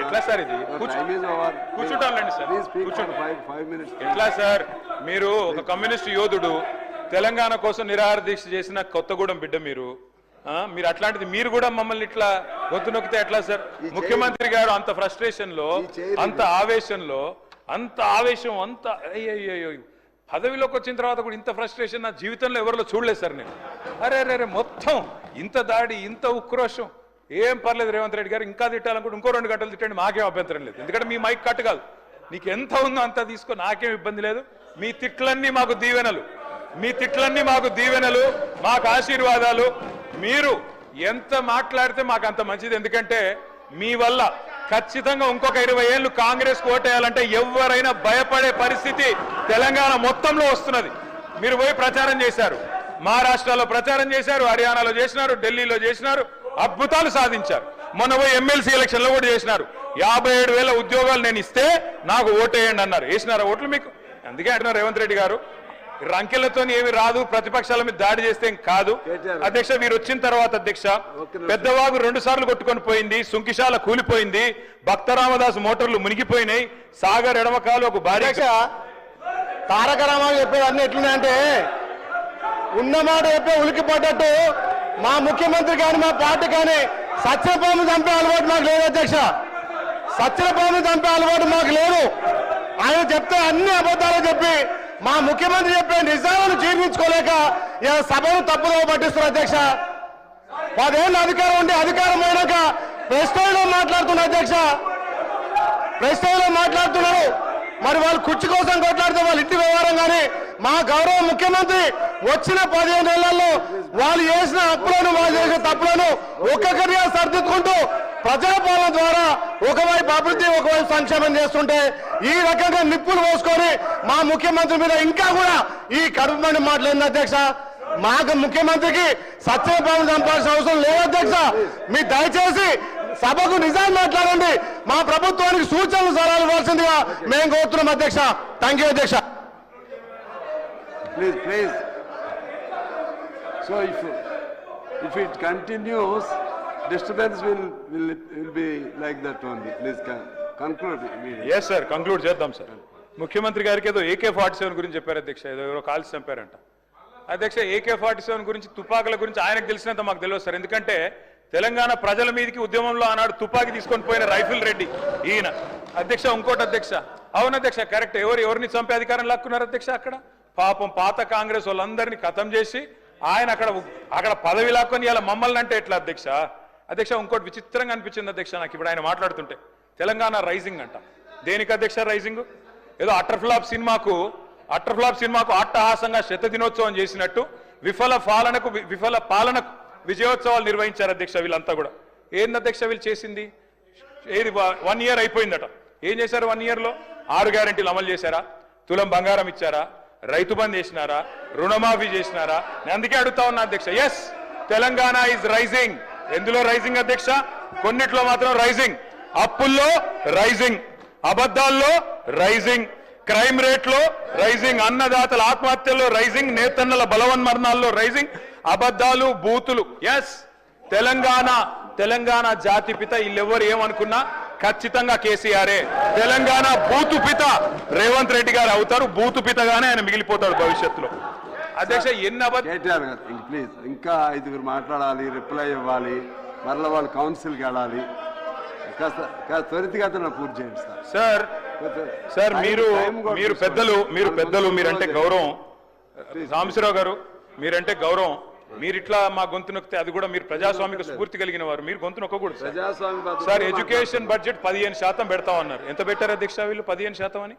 ఎట్లా సార్ ఇది కూర్చుంటాంలేండి సార్ ఎట్లా సార్ మీరు ఒక కమ్యూనిస్ట్ యోధుడు తెలంగాణ కోసం నిరాహార దీక్ష చేసిన కొత్తగూడెం బిడ్డ మీరు అట్లాంటిది మీరు కూడా మమ్మల్ని ఇట్లా గొంతు నొక్కితే ఎట్లా సార్ ముఖ్యమంత్రి గారు అంత ఫ్రస్ట్రేషన్ లో అంత ఆవేశంలో అంత ఆవేశం అంత అయ్యో పదవిలోకి వచ్చిన తర్వాత కూడా ఇంత ఫ్రస్ట్రేషన్ నా జీవితంలో ఎవరిలో చూడలేదు సార్ నేను అరే మొత్తం ఇంత దాడి ఇంత ఉక్రోషం ఏం పర్లేదు రేవంత్ రెడ్డి గారు ఇంకా తిట్టాలనుకుంటే ఇంకో 2 గంటలు తిట్టండి మాకేం అభ్యంతరం లేదు ఎందుకంటే మీ మైక్ కట్ కాదు నీకు ఎంత ఉందో అంత తీసుకో నాకేం ఇబ్బంది లేదు మీ తిట్లన్నీ మాకు దీవెనలు మాకు ఆశీర్వాదాలు మీరు ఎంత మాట్లాడితే మాకు అంత మంచిది ఎందుకంటే మీ వల్ల ఖచ్చితంగా ఇంకొక 20 ఏళ్ళు కాంగ్రెస్ ఓటేయాలంటే ఎవరైనా భయపడే పరిస్థితి తెలంగాణ మొత్తంలో వస్తున్నది మీరు పోయి ప్రచారం చేశారు మహారాష్ట్రలో ప్రచారం చేశారు హర్యానాలో చేసినారు ఢిల్లీలో చేసినారు అద్భుతాలు సాధించారు మొన్న పోయి ఎమ్మెల్సీ ఎలక్షన్లో కూడా చేసినారు 57,000 ఉద్యోగాలు నేను ఇస్తే నాకు ఓటేయండి అన్నారు వేసినారా ఓట్లు మీకు అందుకే అంటున్నారు రేవంత్ రెడ్డి గారు రంకెలతో ఏమి రాదు ప్రతిపక్షాల మీద దాడి చేస్తే కాదు అధ్యక్ష మీరు వచ్చిన తర్వాత అధ్యక్ష పెద్దవాగు 2 సార్లు కొట్టుకొని పోయింది సుంకిశాల కూలిపోయింది భక్తరామదాసు మోటార్లు మునిగిపోయినాయి సాగర్ ఎడమకాలు ఒక భారీ తారక రామారావు చెప్పేవన్నీ ఎట్లున్నాయంటే ఉన్నమాట చెప్పే ఉలికిపడ్డట్టు మా ముఖ్యమంత్రి కానీ మా పార్టీ కానీ సత్యపాము చంపే అలవాటు మాకు లేదు అధ్యక్ష సత్యపాము చంపే అలవాటు మాకు లేదు ఆయన చెప్తే అన్ని అబద్ధాలు చెప్పి మా ముఖ్యమంత్రి చెప్పే నిజాలను జీర్ణించుకోలేక సభను తప్పుదో పట్టిస్తున్నారు అధ్యక్ష 10 ఏళ్ళు అధికారం ఉండి అధికారం అయినాక ప్రెస్ లో మాట్లాడుతున్నారు అధ్యక్ష ప్రెస్ లో మాట్లాడుతున్నారు మరి వాళ్ళు కుర్చీ కోసం కొట్లాడితే వాళ్ళ ఇంటి వ్యవహారం కానీ మా గౌరవ ముఖ్యమంత్రి వచ్చిన 15 ఏళ్లలో వాళ్ళు చేసిన అప్పులను వాళ్ళు చేసిన తప్పులను ఒక్కొక్కరిగా సర్దిద్దుకుంటూ ప్రజాపాలన ద్వారా ఒకవైపు అభివృద్ధి ఒకవైపు సంక్షేమం చేస్తుంటే ఈ రకంగా నిప్పులు పోసుకొని మా ముఖ్యమంత్రి మీద ఇంకా కూడా ఈ కడుపు మండి మాట్లాడింది అధ్యక్ష మాకు ముఖ్యమంత్రికి సత్యపాలన చంపాల్సిన అవసరం లేదు అధ్యక్ష మీ దయచేసి సభకు నిజాలు మాట్లాడండి మా ప్రభుత్వానికి సూచనలు సలహాలు ఇవ్వాల్సిందిగా మేము కోరుతున్నాం అధ్యక్ష థ్యాంక్ యూ అధ్యక్ష Please. So if it continues, disturbance will be like that only. Please conclude. Yes, sir. Conclude చేద్దాం సార్ ముఖ్యమంత్రి గారికి ఏదో AK-47 గురించి చెప్పారు అధ్యక్ష ఏదో కాల్సి చంపారంట అధ్యక్ష AK-47 గురించి తుపాకుల గురించి ఆయనకు తెలిసినంత మాకు తెలియదు సార్ ఎందుకంటే తెలంగాణ ప్రజల మీదకి ఉద్యమంలో ఆనాడు తుపాకీ తీసుకొని పోయిన రైఫిల్ రెడ్డి ఈయన అధ్యక్ష ఇంకోటి అధ్యక్ష అవును అధ్యక్ష కరెక్ట్ ఎవరిని చంపే అధికారం లాక్కున్నారు అధ్యక్ష అక్కడ పాపం పాత కాంగ్రెస్ వాళ్ళందరినీ ఖతం చేసి ఆయన అక్కడ పదవి లాక్కొని ఇలా మమ్మల్ని అంటే ఎట్లా అధ్యక్ష ఇంకోటి విచిత్రంగా అనిపించింది అధ్యక్ష నాకు ఇప్పుడు ఆయన మాట్లాడుతుంటే తెలంగాణ రైజింగ్ అంట దేనికి అధ్యక్ష రైజింగ్ ఏదో అట్టర్ఫ్లాప్ సినిమాకు అట్టహాసంగా శతదినోత్సవం చేసినట్టు విఫల పాలనకు విజయోత్సవాలు నిర్వహించారు అధ్యక్ష వీళ్ళంతా కూడా ఏంది అధ్యక్ష వీళ్ళు చేసింది ఏది 1 year అయిపోయిందట ఏం చేశారు 1 yearలో 6 గ్యారెంటీలు అమలు చేశారా తులం బంగారం ఇచ్చారా రైతు బంద్ చేసినారా రుణమాఫీ చేసినారా నేను అందుకే అడుగుతా ఉన్నా అధ్యక్ష ఎస్ తెలంగాణ ఈజ్ రైజింగ్ ఎందులో రైజింగ్ అధ్యక్ష కొన్నిట్లో మాత్రం రైజింగ్ అప్పుల్లో రైజింగ్ అబద్ధాల్లో రైజింగ్ క్రైమ్ రేట్లో రైజింగ్ అన్నదాతల ఆత్మహత్యల్లో రైజింగ్ నేతన్నల బలవన్మరణాల్లో రైజింగ్ అబద్ధాలు బూతులు ఎస్ తెలంగాణ జాతిపిత వీళ్ళెవరు ఏమనుకున్నా ఖచ్చితంగా కేసీఆరే తెలంగాణ బూతు పిత రేవంత్ రెడ్డి గారు అవుతారు బూతు పితగానే ఆయన మిగిలిపోతాడు భవిష్యత్తులో అధ్యక్ష ప్లీజ్ ఇంకా 5 మాట్లాడాలి రిప్లై ఇవ్వాలి మరలా వాళ్ళు కౌన్సిల్కి వెళ్ళాలి కాస్త త్వరితగతిన పూర్తి చేయండి సార్ సార్ మీరు పెద్దలు మీరంటే గౌరవం రామశివరావు గారు మీరంటే గౌరవం మీరు ఇట్లా మా గొంతు నొక్కితే అది కూడా మీరు ప్రజాస్వామిక స్ఫూర్తి కలిగిన వారు మీరు గొంతు నొక్కకూడదు సార్ ఎడ్యుకేషన్ బడ్జెట్ 15% పెడతామన్నారు ఎంత పెట్టారు అధ్యక్ష వీళ్ళు 15% అని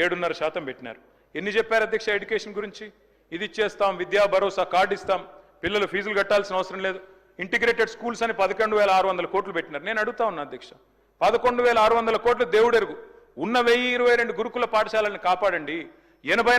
7.5% పెట్టినారు ఎన్ని చెప్పారు అధ్యక్ష ఎడ్యుకేషన్ గురించి ఇది ఇచ్చేస్తాం విద్యా భరోసా కార్డు ఇస్తాం పిల్లలు ఫీజులు కట్టాల్సిన అవసరం లేదు ఇంటిగ్రేటెడ్ స్కూల్స్ అని 11,600 కోట్లు పెట్టినారు నేను అడుగుతా ఉన్నా అధ్యక్ష 11,600 కోట్లు దేవుడెరుగు ఉన్న 1022 గురుకుల పాఠశాలను కాపాడండి 80